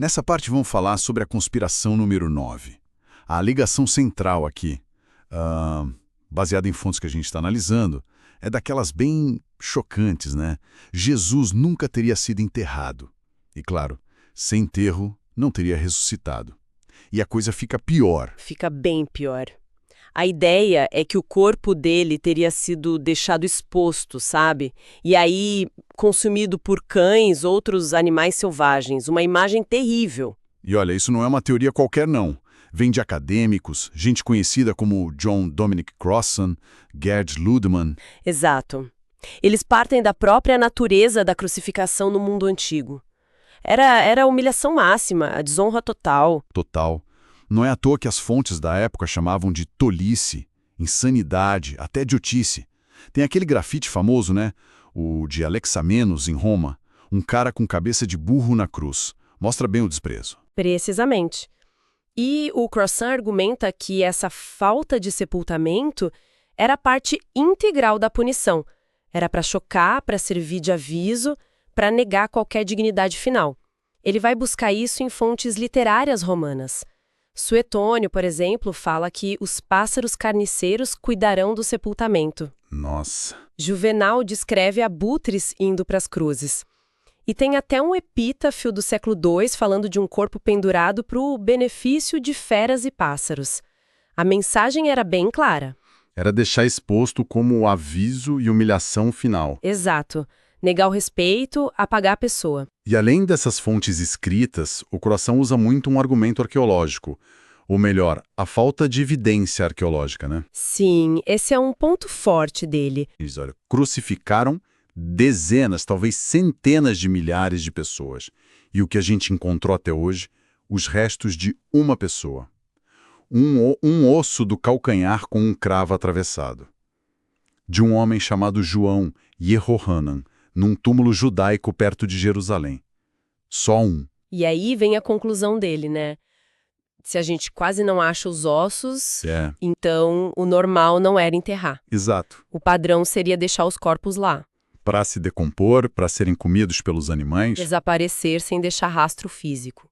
Nessa parte vamos falar sobre a conspiração número 9. A alegação central aqui, baseada em fontes que a gente está analisando, é daquelas bem chocantes, né? Jesus nunca teria sido enterrado. E claro, sem enterro, não teria ressuscitado. E a coisa fica pior. Fica bem pior. A ideia é que o corpo dele teria sido deixado exposto, sabe? E aí consumido por cães, outros animais selvagens. Uma imagem terrível. E olha, isso não é uma teoria qualquer, não. Vem de acadêmicos, gente conhecida como John Dominic Crossan, Gerd Ludemann. Exato. Eles partem da própria natureza da crucificação no mundo antigo. Era a humilhação máxima, a desonra total. Total. Não é à toa que as fontes da época chamavam de tolice, insanidade, até idiotice. Tem aquele grafite famoso, né? O de Alexamenos, em Roma. Um cara com cabeça de burro na cruz. Mostra bem o desprezo. Precisamente. E o Crossan argumenta que essa falta de sepultamento era parte integral da punição. Era para chocar, para servir de aviso, para negar qualquer dignidade final. Ele vai buscar isso em fontes literárias romanas. Suetônio, por exemplo, fala que os pássaros carniceiros cuidarão do sepultamento. Nossa. Juvenal descreve abutres indo para as cruzes. E tem até um epítafio do século II falando de um corpo pendurado para o benefício de feras e pássaros. A mensagem era bem clara. Era deixar exposto como aviso e humilhação final. Exato. Negar o respeito, apagar a pessoa. E além dessas fontes escritas, o Crossan usa muito um argumento arqueológico. Ou melhor, a falta de evidência arqueológica, né? Sim, esse é um ponto forte dele. Eles, olha, crucificaram dezenas, talvez centenas de milhares de pessoas. E o que a gente encontrou até hoje, os restos de uma pessoa. Um osso do calcanhar com um cravo atravessado. De um homem chamado João Yehohanan, num túmulo judaico perto de Jerusalém. Só um. E aí vem a conclusão dele, né? Se a gente quase não acha os ossos, então o normal não era enterrar. Exato. O padrão seria deixar os corpos lá. Para se decompor, para serem comidos pelos animais. Desaparecer sem deixar rastro físico.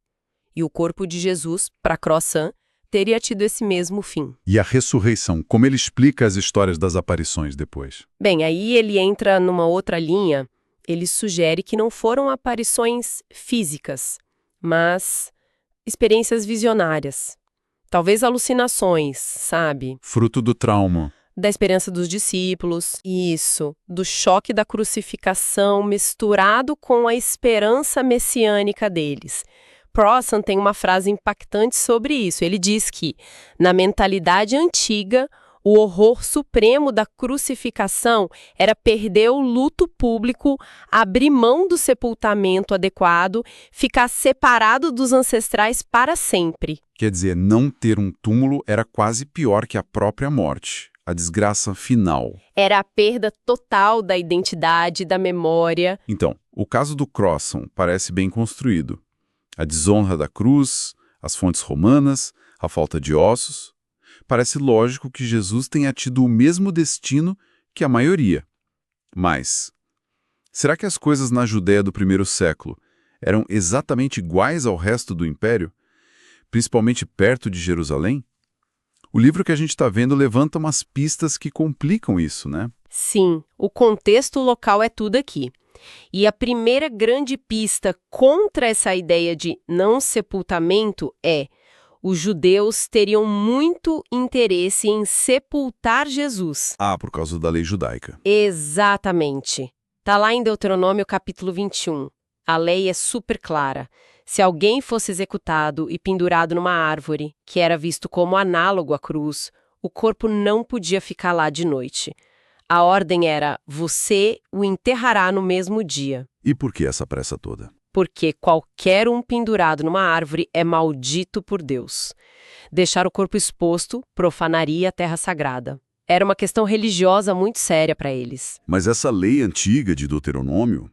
E o corpo de Jesus, para Crossan, teria tido esse mesmo fim. E a ressurreição, como ele explica as histórias das aparições depois? Bem, aí ele entra numa outra linha. Ele sugere que não foram aparições físicas, mas experiências visionárias. Talvez alucinações, sabe? Fruto do trauma. Da esperança dos discípulos. Isso, do choque da crucificação misturado com a esperança messiânica deles. Crossan tem uma frase impactante sobre isso. Ele diz que, na mentalidade antiga, o horror supremo da crucificação era perder o luto público, abrir mão do sepultamento adequado, ficar separado dos ancestrais para sempre. Quer dizer, não ter um túmulo era quase pior que a própria morte, a desgraça final. Era a perda total da identidade, da memória. Então, o caso do Crossan parece bem construído. A desonra da cruz, as fontes romanas, a falta de ossos. Parece lógico que Jesus tenha tido o mesmo destino que a maioria. Mas, será que as coisas na Judéia do primeiro século eram exatamente iguais ao resto do império? Principalmente perto de Jerusalém? O livro que a gente está vendo levanta umas pistas que complicam isso, né? Sim, o contexto local é tudo aqui. E a primeira grande pista contra essa ideia de não sepultamento é: os judeus teriam muito interesse em sepultar Jesus. Ah, por causa da lei judaica. Exatamente. Está lá em Deuteronômio capítulo 21. A lei é super clara. Se alguém fosse executado e pendurado numa árvore, que era visto como análogo à cruz, o corpo não podia ficar lá de noite. A ordem era: você o enterrará no mesmo dia. E por que essa pressa toda? Porque qualquer um pendurado numa árvore é maldito por Deus. Deixar o corpo exposto profanaria a terra sagrada. Era uma questão religiosa muito séria para eles. Mas essa lei antiga de Deuteronômio,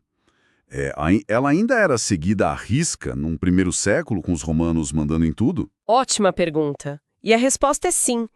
ela ainda era seguida à risca num primeiro século, com os romanos mandando em tudo? Ótima pergunta. E a resposta é sim.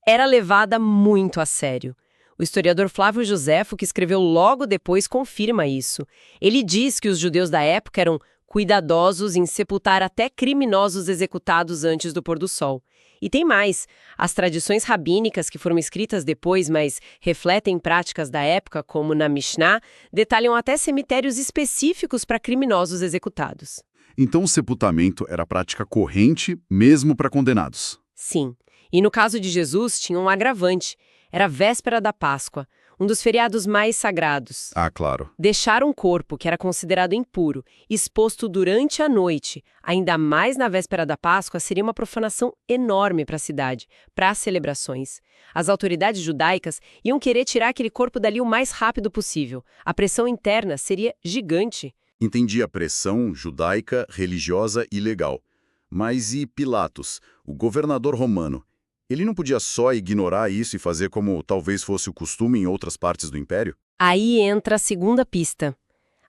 Era levada muito a sério. O historiador Flávio Joséfo, que escreveu logo depois, confirma isso. Ele diz que os judeus da época eram cuidadosos em sepultar até criminosos executados antes do pôr do sol. E tem mais, as tradições rabínicas que foram escritas depois, mas refletem práticas da época, como na Mishnah, detalham até cemitérios específicos para criminosos executados. Então o sepultamento era prática corrente mesmo para condenados. Sim. E no caso de Jesus, tinha um agravante. Era a véspera da Páscoa, um dos feriados mais sagrados. Ah, claro. Deixar um corpo que era considerado impuro, exposto durante a noite, ainda mais na véspera da Páscoa, seria uma profanação enorme para a cidade, para as celebrações. As autoridades judaicas iam querer tirar aquele corpo dali o mais rápido possível. A pressão interna seria gigante. Entendi a pressão judaica, religiosa e legal. Mas e Pilatos, o governador romano? Ele não podia só ignorar isso e fazer como talvez fosse o costume em outras partes do Império? Aí entra a segunda pista.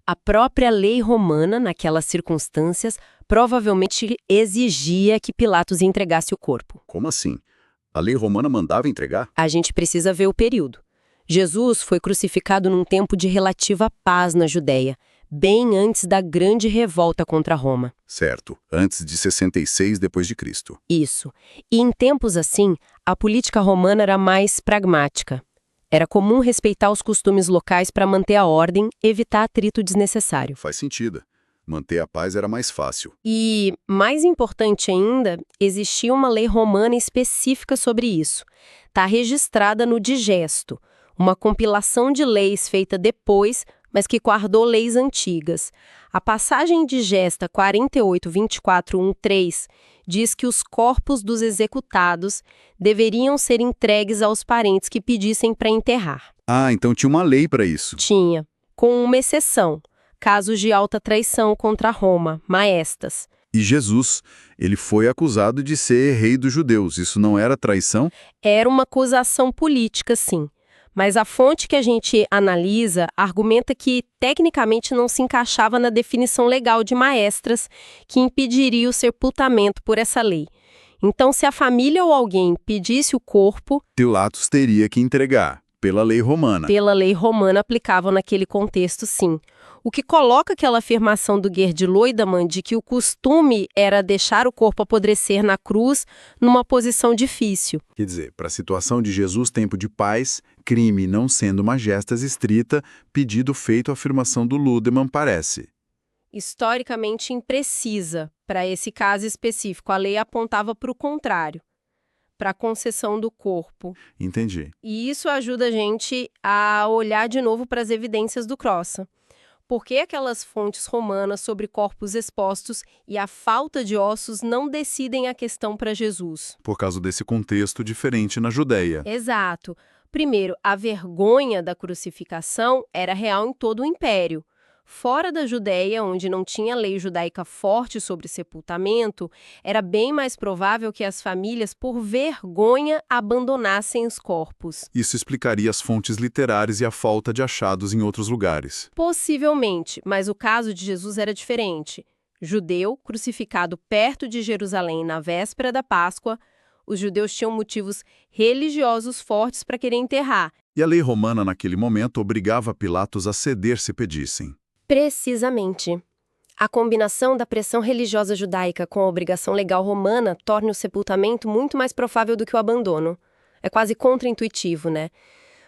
A própria lei romana, naquelas circunstâncias, provavelmente exigia que Pilatos entregasse o corpo. Como assim? A lei romana mandava entregar? A gente precisa ver o período. Jesus foi crucificado num tempo de relativa paz na Judéia, bem antes da grande revolta contra Roma. Certo, antes de 66 depois de Cristo. Isso. E em tempos assim, a política romana era mais pragmática. Era comum respeitar os costumes locais para manter a ordem, evitar atrito desnecessário. Faz sentido. Manter a paz era mais fácil. E, mais importante ainda, existia uma lei romana específica sobre isso. Está registrada no Digesto, uma compilação de leis feita depois, mas que guardou leis antigas. A passagem de Gesta 48:24-13 diz que os corpos dos executados deveriam ser entregues aos parentes que pedissem para enterrar. Ah, então tinha uma lei para isso. Tinha, com uma exceção, casos de alta traição contra Roma, maestas. E Jesus, ele foi acusado de ser rei dos judeus. Isso não era traição? Era uma acusação política, sim. Mas a fonte que a gente analisa argumenta que tecnicamente não se encaixava na definição legal de maestras que impediria o sepultamento por essa lei. Então, se a família ou alguém pedisse o corpo, Pilatos teria que entregar, pela lei romana. pela lei romana aplicável naquele contexto, sim. O que coloca aquela afirmação do Gerd Leudemann de que o costume era deixar o corpo apodrecer na cruz numa posição difícil. Quer dizer, para a situação de Jesus, tempo de paz, crime não sendo uma gestas estrita, pedido feito, a afirmação do Leudemann parece. Historicamente imprecisa para esse caso específico. A lei apontava para o contrário, para a concessão do corpo. Entendi. E isso ajuda a gente a olhar de novo para as evidências do Crossan. Por que aquelas fontes romanas sobre corpos expostos e a falta de ossos não decidem a questão para Jesus? Por causa desse contexto diferente na Judéia. Exato. Primeiro, a vergonha da crucificação era real em todo o Império. Fora da Judéia, onde não tinha lei judaica forte sobre sepultamento, era bem mais provável que as famílias, por vergonha, abandonassem os corpos. Isso explicaria as fontes literárias e a falta de achados em outros lugares. Possivelmente, mas o caso de Jesus era diferente. Judeu, crucificado perto de Jerusalém na véspera da Páscoa, os judeus tinham motivos religiosos fortes para querer enterrar. E a lei romana, naquele momento, obrigava Pilatos a ceder se pedissem. Precisamente. A combinação da pressão religiosa judaica com a obrigação legal romana torna o sepultamento muito mais provável do que o abandono. É quase contraintuitivo, né?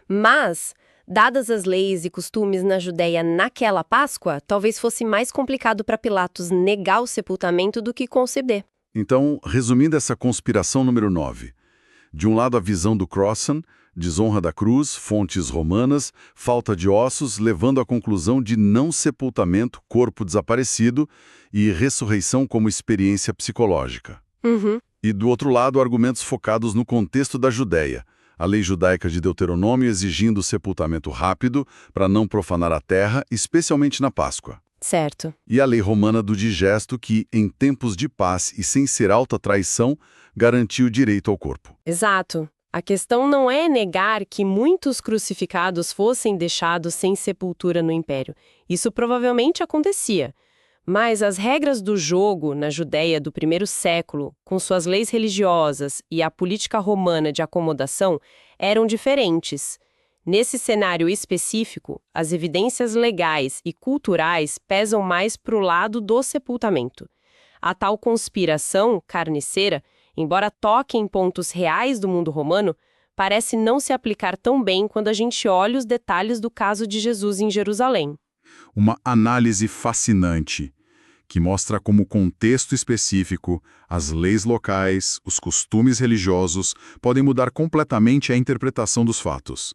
Mas, dadas as leis e costumes na Judéia naquela Páscoa, talvez fosse mais complicado para Pilatos negar o sepultamento do que conceder. Então, resumindo essa conspiração número 9. De um lado, a visão do Crossan, desonra da cruz, fontes romanas, falta de ossos, levando à conclusão de não sepultamento, corpo desaparecido, e ressurreição como experiência psicológica. E do outro lado, argumentos focados no contexto da Judéia. A lei judaica de Deuteronômio exigindo o sepultamento rápido para não profanar a terra, especialmente na Páscoa. Certo. E a lei romana do digesto que, em tempos de paz e sem ser alta traição, garantiu o direito ao corpo. Exato. A questão não é negar que muitos crucificados fossem deixados sem sepultura no Império. Isso provavelmente acontecia. Mas as regras do jogo na Judéia do primeiro século, com suas leis religiosas e a política romana de acomodação, eram diferentes. Nesse cenário específico, as evidências legais e culturais pesam mais para o lado do sepultamento. A tal conspiração carniceira, embora toque em pontos reais do mundo romano, parece não se aplicar tão bem quando a gente olha os detalhes do caso de Jesus em Jerusalém. Uma análise fascinante, que mostra como o contexto específico, as leis locais, os costumes religiosos podem mudar completamente a interpretação dos fatos.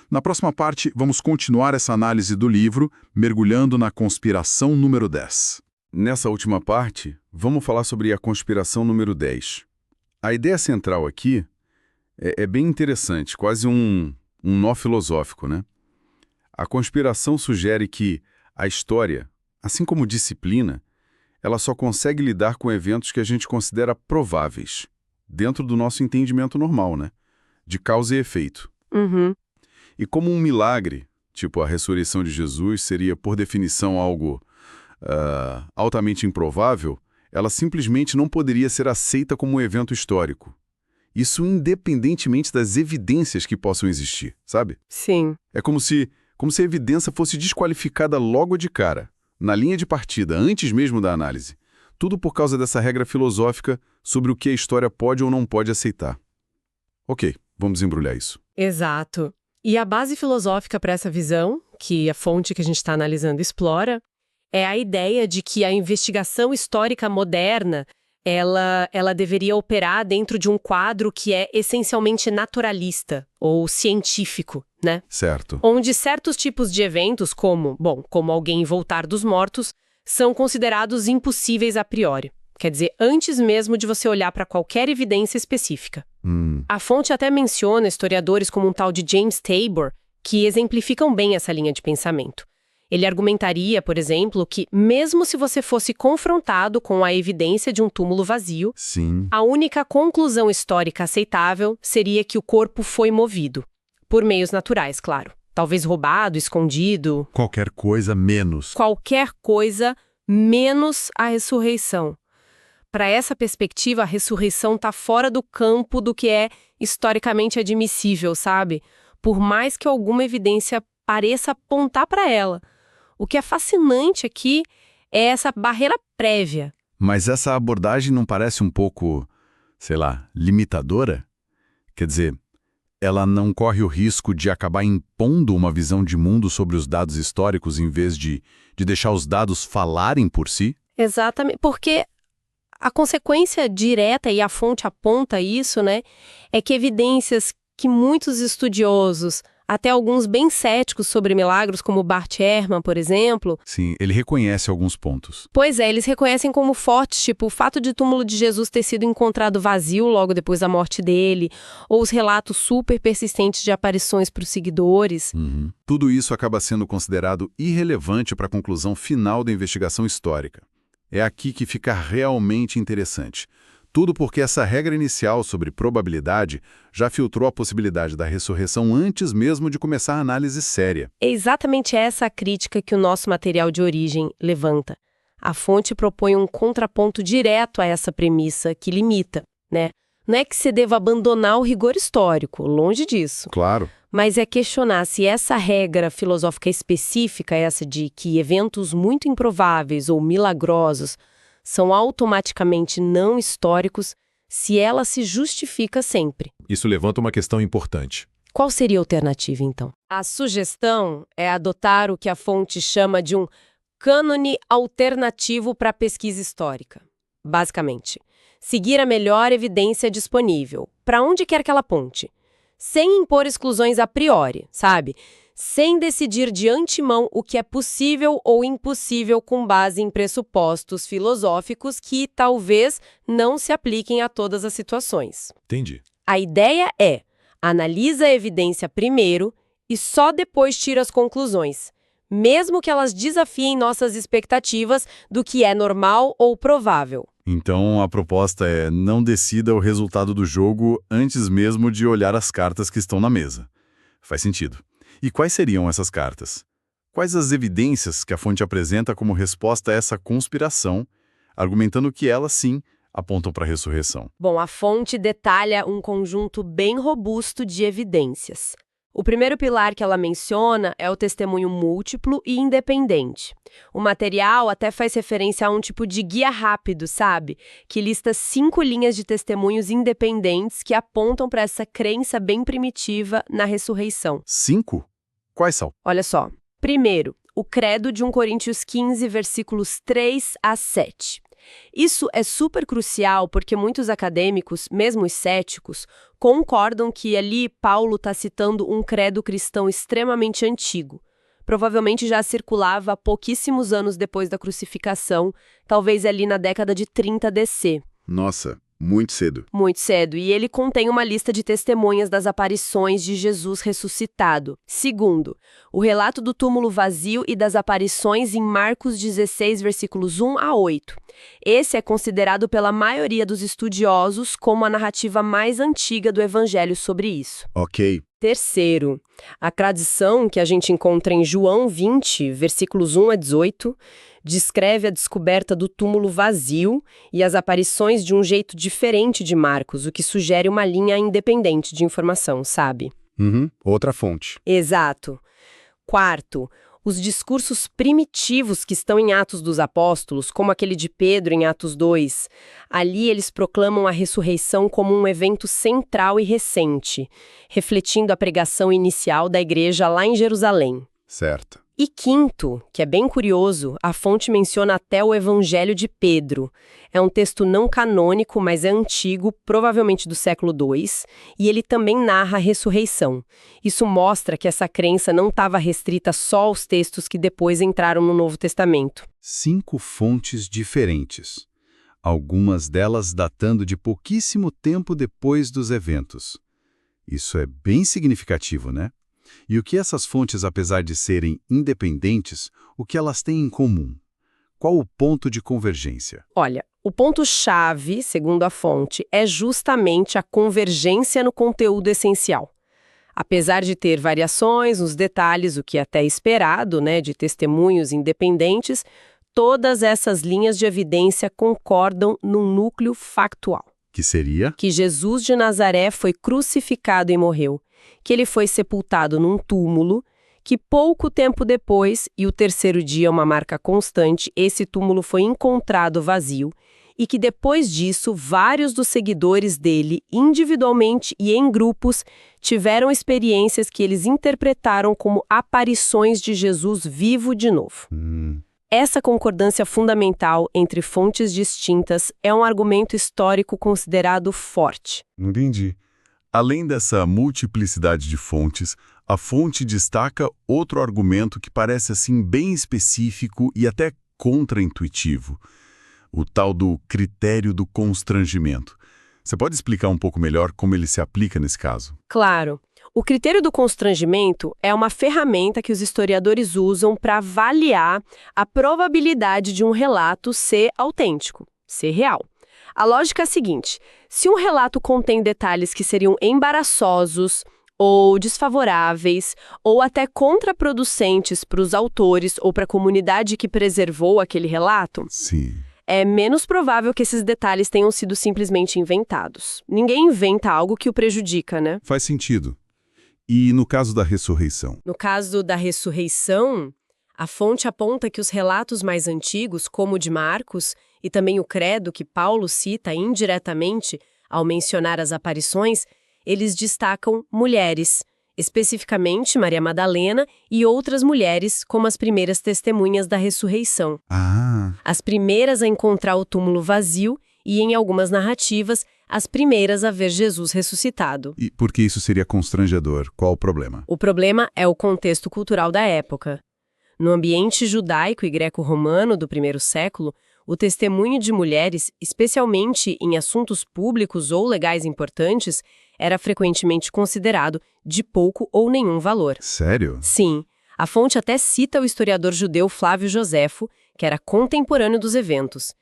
Na próxima parte, vamos continuar essa análise do livro, mergulhando na conspiração número 10. Nessa última parte, vamos falar sobre a conspiração número 10. A ideia central aqui é bem interessante, quase um nó filosófico, né? A conspiração sugere que a história, assim como disciplina, ela só consegue lidar com eventos que a gente considera prováveis, dentro do nosso entendimento normal, né? De causa e efeito. E como um milagre, tipo a ressurreição de Jesus, seria, por definição, algo altamente improvável, ela simplesmente não poderia ser aceita como um evento histórico. Isso independentemente das evidências que possam existir, sabe? Sim. É como se a evidência fosse desqualificada logo de cara, na linha de partida, antes mesmo da análise. Tudo por causa dessa regra filosófica sobre o que a história pode ou não pode aceitar. Ok, vamos embrulhar isso. Exato. E a base filosófica para essa visão, que a fonte que a gente está analisando explora, é a ideia de que a investigação histórica moderna ela deveria operar dentro de um quadro que é essencialmente naturalista ou científico, né? Certo. Onde certos tipos de eventos, como alguém voltar dos mortos, são considerados impossíveis a priori. Quer dizer, antes mesmo de você olhar para qualquer evidência específica. A fonte até menciona historiadores como um tal de James Tabor, que exemplificam bem essa linha de pensamento. Ele argumentaria, por exemplo, que mesmo se você fosse confrontado com a evidência de um túmulo vazio, Sim. a única conclusão histórica aceitável seria que o corpo foi movido. Por meios naturais, claro. Talvez roubado, escondido. Qualquer coisa menos. Qualquer coisa menos a ressurreição. Para essa perspectiva, a ressurreição está fora do campo do que é historicamente admissível, sabe? Por mais que alguma evidência pareça apontar para ela. O que é fascinante aqui é essa barreira prévia. Mas essa abordagem não parece um pouco, sei lá, limitadora? Quer dizer, ela não corre o risco de acabar impondo uma visão de mundo sobre os dados históricos em vez de deixar os dados falarem por si? Exatamente, porque a consequência direta, e a fonte aponta isso, né, é que evidências que muitos estudiosos, até alguns bem céticos sobre milagres, como Bart Ehrman, por exemplo... Sim, ele reconhece alguns pontos. Pois é, eles reconhecem como fortes, tipo o fato de o túmulo de Jesus ter sido encontrado vazio logo depois da morte dele, ou os relatos super persistentes de aparições para os seguidores. Tudo isso acaba sendo considerado irrelevante para a conclusão final da investigação histórica. É aqui que fica realmente interessante. Tudo porque essa regra inicial sobre probabilidade já filtrou a possibilidade da ressurreição antes mesmo de começar a análise séria. É exatamente essa a crítica que o nosso material de origem levanta. A fonte propõe um contraponto direto a essa premissa que limita, né? Não é que se deva abandonar o rigor histórico, longe disso. Claro. Mas é questionar se essa regra filosófica específica, essa de que eventos muito improváveis ou milagrosos são automaticamente não históricos, se ela se justifica sempre. Isso levanta uma questão importante. Qual seria a alternativa, então? A sugestão é adotar o que a fonte chama de um cânone alternativo para a pesquisa histórica. Basicamente, seguir a melhor evidência disponível, para onde quer que ela aponte, sem impor exclusões a priori, sabe? Sem decidir de antemão o que é possível ou impossível com base em pressupostos filosóficos que talvez não se apliquem a todas as situações. Entendi. A ideia é, analisa a evidência primeiro e só depois tira as conclusões, mesmo que elas desafiem nossas expectativas do que é normal ou provável. Então a proposta é não decida o resultado do jogo antes mesmo de olhar as cartas que estão na mesa. Faz sentido. E quais seriam essas cartas? Quais as evidências que a fonte apresenta como resposta a essa conspiração, argumentando que elas, sim, apontam para a ressurreição? Bom, a fonte detalha um conjunto bem robusto de evidências. O primeiro pilar que ela menciona é o testemunho múltiplo e independente. O material até faz referência a um tipo de guia rápido, sabe? Que lista 5 linhas de testemunhos independentes que apontam para essa crença bem primitiva na ressurreição. 5? Quais são? Olha só. Primeiro, o credo de 1 Coríntios 15, versículos 3 a 7. Isso é super crucial porque muitos acadêmicos, mesmo os céticos, concordam que ali Paulo está citando um credo cristão extremamente antigo. Provavelmente já circulava pouquíssimos anos depois da crucificação, talvez ali na década de 30 DC. Nossa, muito cedo. Muito cedo, e ele contém uma lista de testemunhas das aparições de Jesus ressuscitado. Segundo, o relato do túmulo vazio e das aparições em Marcos 16, versículos 1 a 8. Esse é considerado pela maioria dos estudiosos como a narrativa mais antiga do Evangelho sobre isso. Ok. Terceiro, a tradição que a gente encontra em João 20, versículos 1 a 18, descreve a descoberta do túmulo vazio e as aparições de um jeito diferente de Marcos, o que sugere uma linha independente de informação, sabe? Outra fonte. Exato. Quarto, os discursos primitivos que estão em Atos dos Apóstolos, como aquele de Pedro em Atos 2, ali eles proclamam a ressurreição como um evento central e recente, refletindo a pregação inicial da igreja lá em Jerusalém. Certo. E quinto, que é bem curioso, a fonte menciona até o Evangelho de Pedro. É um texto não canônico, mas é antigo, provavelmente do século II, e ele também narra a ressurreição. Isso mostra que essa crença não estava restrita só aos textos que depois entraram no Novo Testamento. 5 fontes diferentes, algumas delas datando de pouquíssimo tempo depois dos eventos. Isso é bem significativo, né? E o que essas fontes, apesar de serem independentes, o que elas têm em comum? Qual o ponto de convergência? Olha, o ponto-chave, segundo a fonte, é justamente a convergência no conteúdo essencial. Apesar de ter variações nos detalhes, o que é até esperado, né, de testemunhos independentes, todas essas linhas de evidência concordam num núcleo factual. Que seria? Que Jesus de Nazaré foi crucificado e morreu, que ele foi sepultado num túmulo, que pouco tempo depois, e o terceiro dia é uma marca constante, esse túmulo foi encontrado vazio, e que depois disso, vários dos seguidores dele, individualmente e em grupos, tiveram experiências que eles interpretaram como aparições de Jesus vivo de novo. Essa concordância fundamental entre fontes distintas é um argumento histórico considerado forte. Entendi. Além dessa multiplicidade de fontes, a fonte destaca outro argumento que parece assim bem específico e até contraintuitivo, o tal do critério do constrangimento. Você pode explicar um pouco melhor como ele se aplica nesse caso? Claro. O critério do constrangimento é uma ferramenta que os historiadores usam para avaliar a probabilidade de um relato ser autêntico, ser real. A lógica é a seguinte: se um relato contém detalhes que seriam embaraçosos ou desfavoráveis ou até contraproducentes para os autores ou para a comunidade que preservou aquele relato, Sim. é menos provável que esses detalhes tenham sido simplesmente inventados. Ninguém inventa algo que o prejudica, né? Faz sentido. E no caso da ressurreição? No caso da ressurreição, a fonte aponta que os relatos mais antigos, como o de Marcos, e também o credo que Paulo cita indiretamente ao mencionar as aparições, eles destacam mulheres, especificamente Maria Madalena e outras mulheres como as primeiras testemunhas da ressurreição. As primeiras a encontrar o túmulo vazio e, em algumas narrativas, as primeiras a ver Jesus ressuscitado. E por que isso seria constrangedor? Qual o problema? O problema é o contexto cultural da época. No ambiente judaico e greco-romano do primeiro século, o testemunho de mulheres, especialmente em assuntos públicos ou legais importantes, era frequentemente considerado de pouco ou nenhum valor. Sério? Sim. A fonte até cita o historiador judeu Flávio Joséfo, que era contemporâneo dos eventos.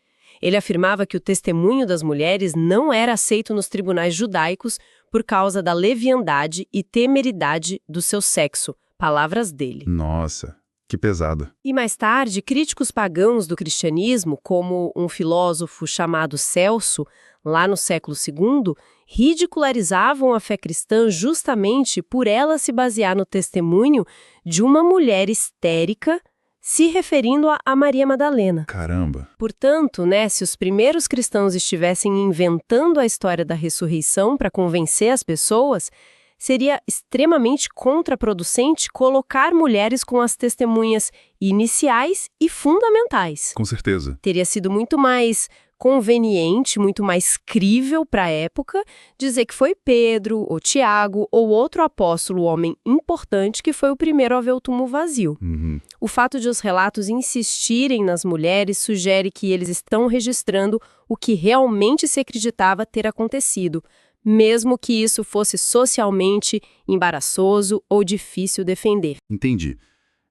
Ele afirmava que o testemunho das mulheres não era aceito nos tribunais judaicos por causa da leviandade e temeridade do seu sexo, palavras dele. Nossa, que pesado. E mais tarde, críticos pagãos do cristianismo, como um filósofo chamado Celso, lá no século II, ridicularizavam a fé cristã justamente por ela se basear no testemunho de uma mulher histérica se referindo a Maria Madalena. Caramba! Portanto, se os primeiros cristãos estivessem inventando a história da ressurreição para convencer as pessoas, seria extremamente contraproducente colocar mulheres com as testemunhas iniciais e fundamentais. Com certeza. Teria sido muito mais conveniente, muito mais crível para a época, dizer que foi Pedro, ou Tiago, ou outro apóstolo, homem importante, que foi o primeiro a ver o túmulo vazio. O fato de os relatos insistirem nas mulheres sugere que eles estão registrando o que realmente se acreditava ter acontecido, mesmo que isso fosse socialmente embaraçoso ou difícil defender. Entendi.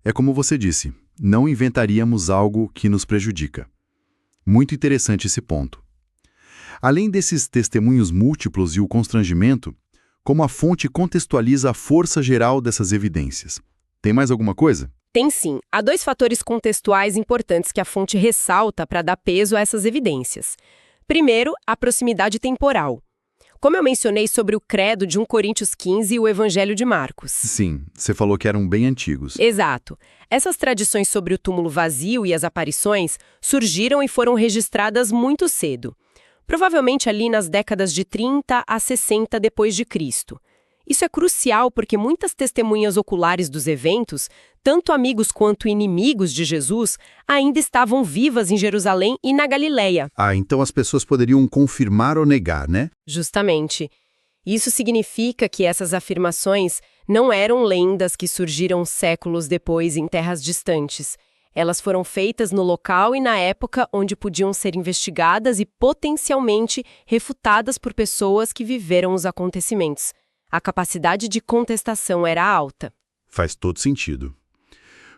É como você disse, não inventaríamos algo que nos prejudica. Muito interessante esse ponto. Além desses testemunhos múltiplos e o constrangimento, como a fonte contextualiza a força geral dessas evidências? Tem mais alguma coisa? Tem sim. Há 2 fatores contextuais importantes que a fonte ressalta para dar peso a essas evidências. Primeiro, a proximidade temporal. Como eu mencionei sobre o credo de 1 Coríntios 15 e o Evangelho de Marcos. Sim, você falou que eram bem antigos. Exato. Essas tradições sobre o túmulo vazio e as aparições surgiram e foram registradas muito cedo. Provavelmente ali nas décadas de 30 a 60 depois de Cristo. Isso é crucial porque muitas testemunhas oculares dos eventos, tanto amigos quanto inimigos de Jesus, ainda estavam vivas em Jerusalém e na Galileia. Então as pessoas poderiam confirmar ou negar, né? Justamente. Isso significa que essas afirmações não eram lendas que surgiram séculos depois em terras distantes. Elas foram feitas no local e na época onde podiam ser investigadas e potencialmente refutadas por pessoas que viveram os acontecimentos. A capacidade de contestação era alta. Faz todo sentido.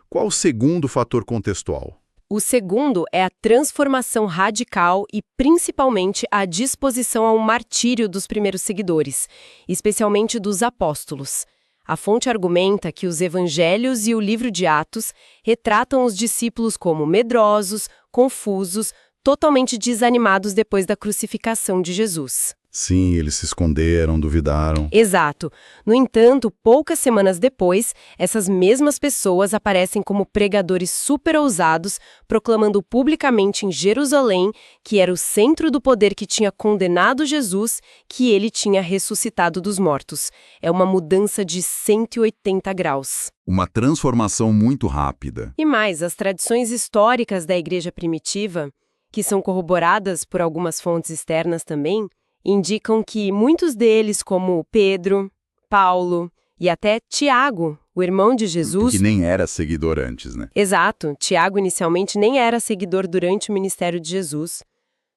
Qual o segundo fator contextual? O segundo é a transformação radical e, principalmente, a disposição ao martírio dos primeiros seguidores, especialmente dos apóstolos. A fonte argumenta que os evangelhos e o livro de Atos retratam os discípulos como medrosos, confusos, totalmente desanimados depois da crucificação de Jesus. Sim, eles se esconderam, duvidaram. Exato. No entanto, poucas semanas depois, essas mesmas pessoas aparecem como pregadores super ousados, proclamando publicamente em Jerusalém que era o centro do poder que tinha condenado Jesus, que ele tinha ressuscitado dos mortos. É uma mudança de 180 graus. Uma transformação muito rápida. E mais, as tradições históricas da igreja primitiva, que são corroboradas por algumas fontes externas também, indicam que muitos deles, como Pedro, Paulo e até Tiago, o irmão de Jesus... Que nem era seguidor antes, né? Exato. Tiago inicialmente nem era seguidor durante o ministério de Jesus.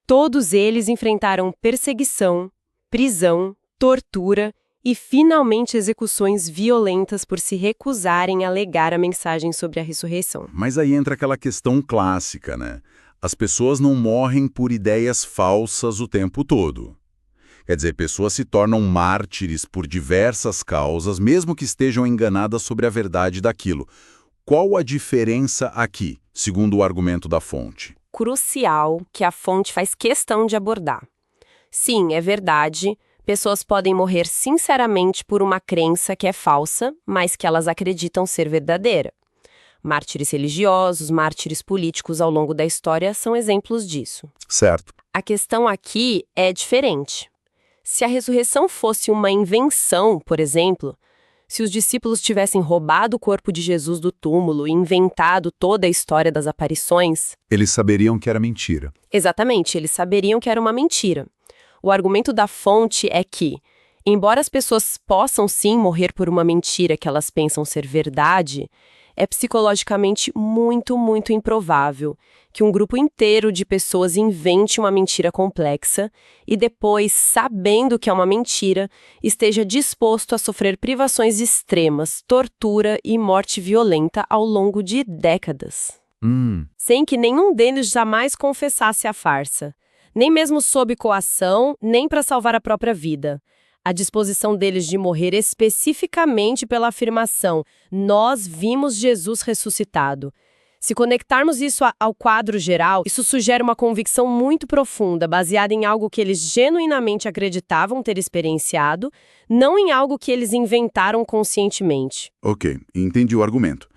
Todos eles enfrentaram perseguição, prisão, tortura e, finalmente, execuções violentas por se recusarem a alegar a mensagem sobre a ressurreição. Mas aí entra aquela questão clássica, né? As pessoas não morrem por ideias falsas o tempo todo. Quer dizer, pessoas se tornam mártires por diversas causas, mesmo que estejam enganadas sobre a verdade daquilo. Qual a diferença aqui, segundo o argumento da fonte? Crucial que a fonte faz questão de abordar. Sim, é verdade, pessoas podem morrer sinceramente por uma crença que é falsa, mas que elas acreditam ser verdadeira. Mártires religiosos, mártires políticos ao longo da história são exemplos disso. Certo. A questão aqui é diferente. Se a ressurreição fosse uma invenção, por exemplo, se os discípulos tivessem roubado o corpo de Jesus do túmulo e inventado toda a história das aparições... Eles saberiam que era mentira. Exatamente, eles saberiam que era uma mentira. O argumento da fonte é que, embora as pessoas possam sim morrer por uma mentira que elas pensam ser verdade, é psicologicamente muito, muito improvável que um grupo inteiro de pessoas invente uma mentira complexa e depois, sabendo que é uma mentira, esteja disposto a sofrer privações extremas, tortura e morte violenta ao longo de décadas. Sem que nenhum deles jamais confessasse a farsa, nem mesmo sob coação, nem para salvar a própria vida. A disposição deles de morrer especificamente pela afirmação "nós vimos Jesus ressuscitado", Se conectarmos isso ao quadro geral, isso sugere uma convicção muito profunda, baseada em algo que eles genuinamente acreditavam ter experienciado, não em algo que eles inventaram conscientemente. Ok, entendi o argumento.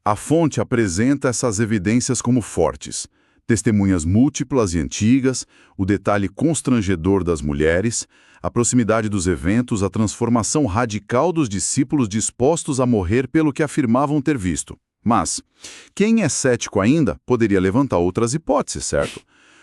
A fonte apresenta essas evidências como fortes. Testemunhas múltiplas e antigas, o detalhe constrangedor das mulheres, a proximidade dos eventos, a transformação radical dos discípulos dispostos a morrer pelo que afirmavam ter visto. Mas, quem é cético ainda poderia levantar outras hipóteses, certo?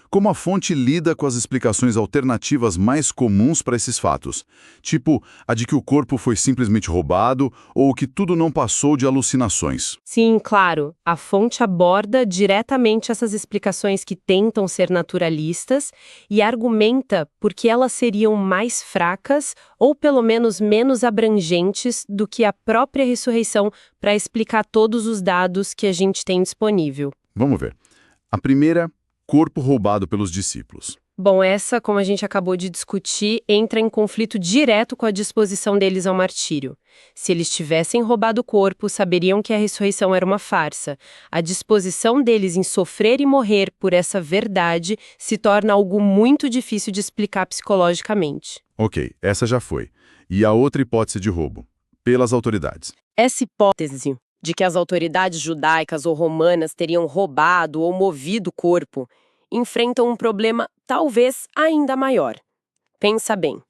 Como a fonte lida com as explicações alternativas mais comuns para esses fatos? Tipo, a de que o corpo foi simplesmente roubado ou que tudo não passou de alucinações. Sim, claro, a fonte aborda diretamente essas explicações que tentam ser naturalistas e argumenta porque elas seriam mais fracas ou pelo menos menos abrangentes do que a própria ressurreição para explicar todos os dados que a gente tem disponível. Vamos ver. A primeira, corpo roubado pelos discípulos. Bom, essa, como a gente acabou de discutir, entra em conflito direto com a disposição deles ao martírio. Se eles tivessem roubado o corpo, saberiam que a ressurreição era uma farsa. A disposição deles em sofrer e morrer por essa verdade se torna algo muito difícil de explicar psicologicamente. Ok, essa já foi. E a outra hipótese de roubo? Pelas autoridades. Essa hipótese de que as autoridades judaicas ou romanas teriam roubado ou movido o corpo enfrentam um problema talvez ainda maior. Pensa bem.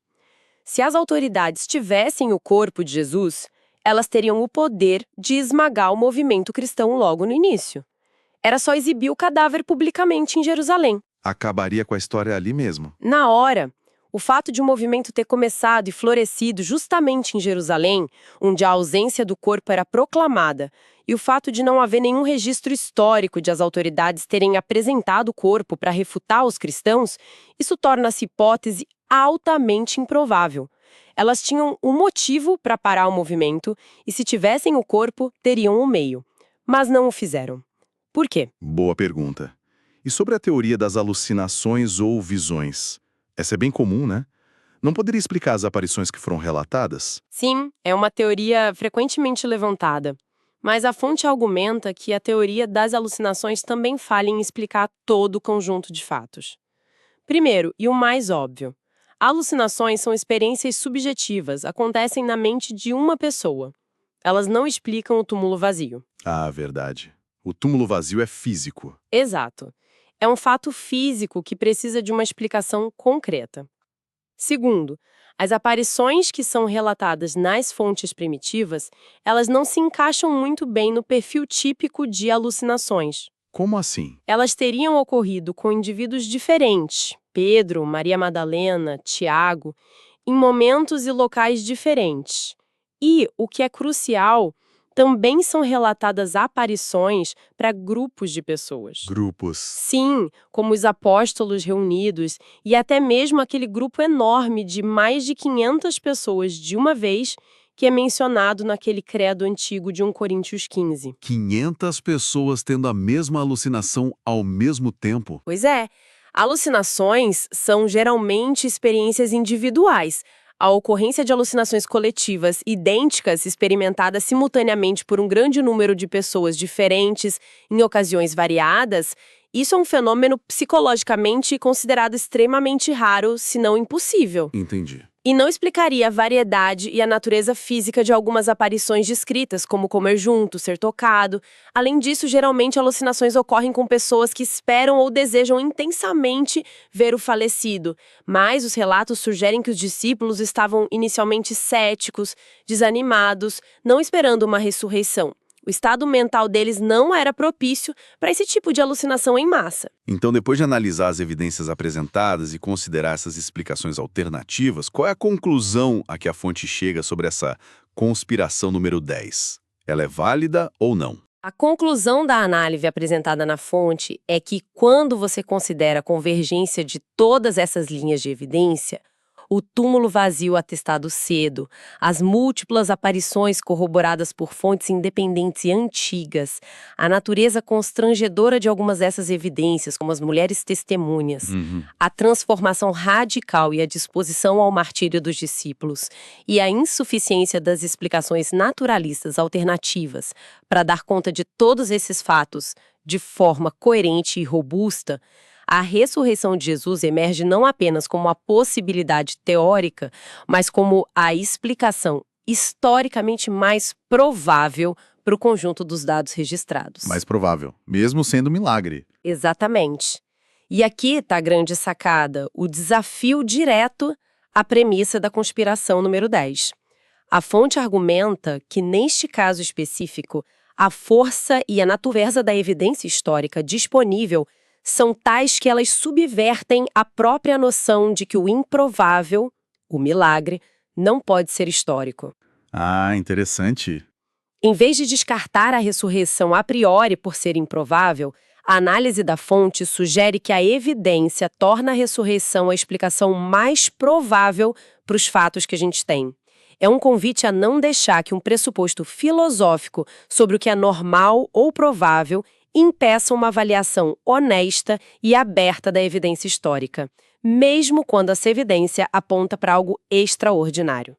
Se as autoridades tivessem o corpo de Jesus, elas teriam o poder de esmagar o movimento cristão logo no início. Era só exibir o cadáver publicamente em Jerusalém. Acabaria com a história ali mesmo. Na hora, o fato de o movimento ter começado e florescido justamente em Jerusalém, onde a ausência do corpo era proclamada, e o fato de não haver nenhum registro histórico de as autoridades terem apresentado o corpo para refutar os cristãos, isso torna essa hipótese altamente improvável. Elas tinham um motivo para parar o movimento e, se tivessem o corpo, teriam um meio. Mas não o fizeram. Por quê? Boa pergunta. E sobre a teoria das alucinações ou visões? Essa é bem comum, né? Não poderia explicar as aparições que foram relatadas? Sim, é uma teoria frequentemente levantada. Mas a fonte argumenta que a teoria das alucinações também falha em explicar todo o conjunto de fatos. Primeiro, e o mais óbvio, alucinações são experiências subjetivas, acontecem na mente de uma pessoa. Elas não explicam o túmulo vazio. Ah, verdade. O túmulo vazio é físico. Exato. É um fato físico que precisa de uma explicação concreta. Segundo, as aparições que são relatadas nas fontes primitivas, elas não se encaixam muito bem no perfil típico de alucinações. Como assim? Elas teriam ocorrido com indivíduos diferentes, Pedro, Maria Madalena, Tiago, em momentos e locais diferentes. E, o que é crucial, também são relatadas aparições para grupos de pessoas. Grupos. Sim, como os apóstolos reunidos e até mesmo aquele grupo enorme de mais de 500 pessoas de uma vez que é mencionado naquele credo antigo de 1 Coríntios 15. 500 pessoas tendo a mesma alucinação ao mesmo tempo. Pois é, alucinações são geralmente experiências individuais. A ocorrência de alucinações coletivas idênticas experimentadas simultaneamente por um grande número de pessoas diferentes em ocasiões variadas, isso é um fenômeno psicologicamente considerado extremamente raro, se não impossível. Entendi. E não explicaria a variedade e a natureza física de algumas aparições descritas, como comer junto, ser tocado. Além disso, geralmente alucinações ocorrem com pessoas que esperam ou desejam intensamente ver o falecido. Mas os relatos sugerem que os discípulos estavam inicialmente céticos, desanimados, não esperando uma ressurreição. O estado mental deles não era propício para esse tipo de alucinação em massa. Então, depois de analisar as evidências apresentadas e considerar essas explicações alternativas, qual é a conclusão a que a fonte chega sobre essa conspiração número 10? Ela é válida ou não? A conclusão da análise apresentada na fonte é que, quando você considera a convergência de todas essas linhas de evidência, o túmulo vazio atestado cedo, as múltiplas aparições corroboradas por fontes independentes e antigas, a natureza constrangedora de algumas dessas evidências, como as mulheres testemunhas, a transformação radical e a disposição ao martírio dos discípulos, e a insuficiência das explicações naturalistas alternativas para dar conta de todos esses fatos, de forma coerente e robusta, a ressurreição de Jesus emerge não apenas como uma possibilidade teórica, mas como a explicação historicamente mais provável para o conjunto dos dados registrados. Mais provável, mesmo sendo um milagre. Exatamente. E aqui está a grande sacada, o desafio direto à premissa da conspiração número 10. A fonte argumenta que, neste caso específico, a força e a natureza da evidência histórica disponível são tais que elas subvertem a própria noção de que o improvável, o milagre, não pode ser histórico. Ah, interessante. Em vez de descartar a ressurreição a priori por ser improvável, a análise da fonte sugere que a evidência torna a ressurreição a explicação mais provável para os fatos que a gente tem. É um convite a não deixar que um pressuposto filosófico sobre o que é normal ou provável impeça uma avaliação honesta e aberta da evidência histórica, mesmo quando essa evidência aponta para algo extraordinário.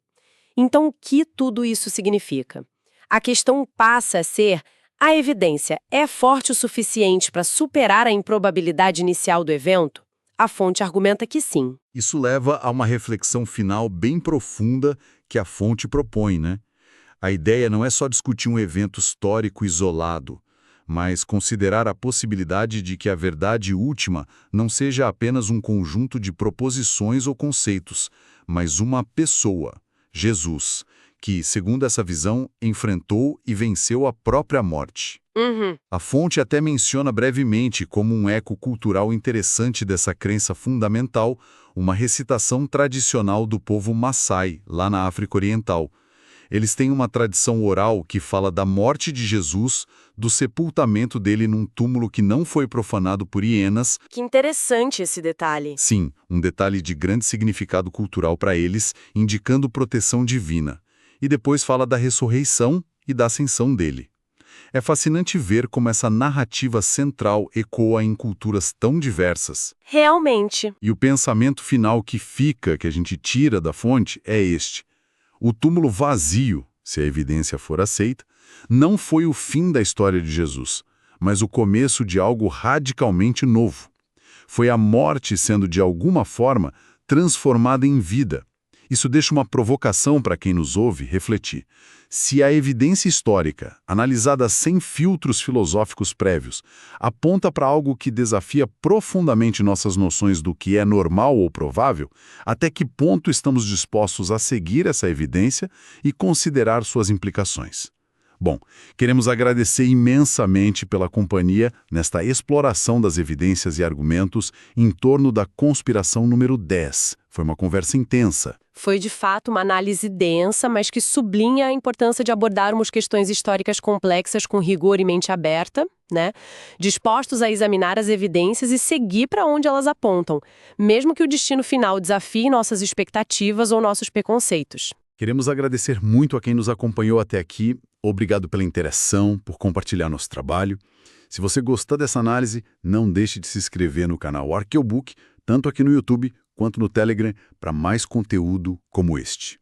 Então, o que tudo isso significa? A questão passa a ser: a evidência é forte o suficiente para superar a improbabilidade inicial do evento? A fonte argumenta que sim. Isso leva a uma reflexão final bem profunda que a fonte propõe, né? A ideia não é só discutir um evento histórico isolado, mas considerar a possibilidade de que a verdade última não seja apenas um conjunto de proposições ou conceitos, mas uma pessoa, Jesus, que, segundo essa visão, enfrentou e venceu a própria morte. A fonte até menciona brevemente como um eco cultural interessante dessa crença fundamental, uma recitação tradicional do povo Maasai, lá na África Oriental. Eles têm uma tradição oral que fala da morte de Jesus, do sepultamento dele num túmulo que não foi profanado por hienas. Que interessante esse detalhe. Sim, um detalhe de grande significado cultural para eles, indicando proteção divina. E depois fala da ressurreição e da ascensão dele. É fascinante ver como essa narrativa central ecoa em culturas tão diversas. Realmente. E o pensamento final que a gente tira da fonte, é este. O túmulo vazio, se a evidência for aceita, não foi o fim da história de Jesus, mas o começo de algo radicalmente novo. Foi a morte sendo, de alguma forma, transformada em vida. Isso deixa uma provocação para quem nos ouve refletir. Se a evidência histórica, analisada sem filtros filosóficos prévios, aponta para algo que desafia profundamente nossas noções do que é normal ou provável, até que ponto estamos dispostos a seguir essa evidência e considerar suas implicações? Bom, queremos agradecer imensamente pela companhia nesta exploração das evidências e argumentos em torno da conspiração número 10. Foi uma conversa intensa. Foi de fato uma análise densa, mas que sublinha a importância de abordarmos questões históricas complexas com rigor e mente aberta, né? Dispostos a examinar as evidências e seguir para onde elas apontam, mesmo que o destino final desafie nossas expectativas ou nossos preconceitos. Queremos agradecer muito a quem nos acompanhou até aqui. Obrigado pela interação, por compartilhar nosso trabalho. Se você gostou dessa análise, não deixe de se inscrever no canal Arqueobook, tanto aqui no YouTube quanto no Telegram, para mais conteúdo como este.